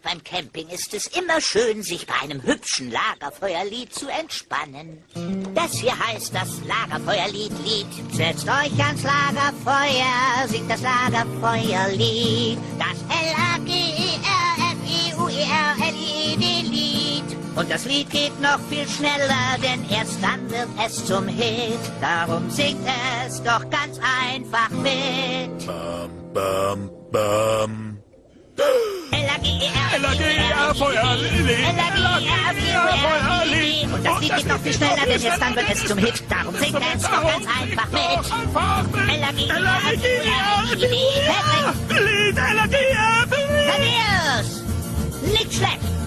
beim Camping ist es immer schön, sich bei einem hübschen Lagerfeuerlied zu entspannen. Das hier heißt das Lagerfeuerlied. Setzt euch ans Lagerfeuer, singt das Lagerfeuerlied. Das Lagerfeuerlied. Und das Lied geht noch viel schneller, denn erst dann wird es zum Hit. Darum singt es doch ganz einfach mit. Bam, bam. L-A-G-E-R, Feuerlied. L-A-G-E-R, und das Lied geht noch viel schneller, denn erst dann wird es zum Hit. Darum singt es doch ganz einfach mit. L-A-G-E-R, Lied. Thaddeus, nicht schlecht.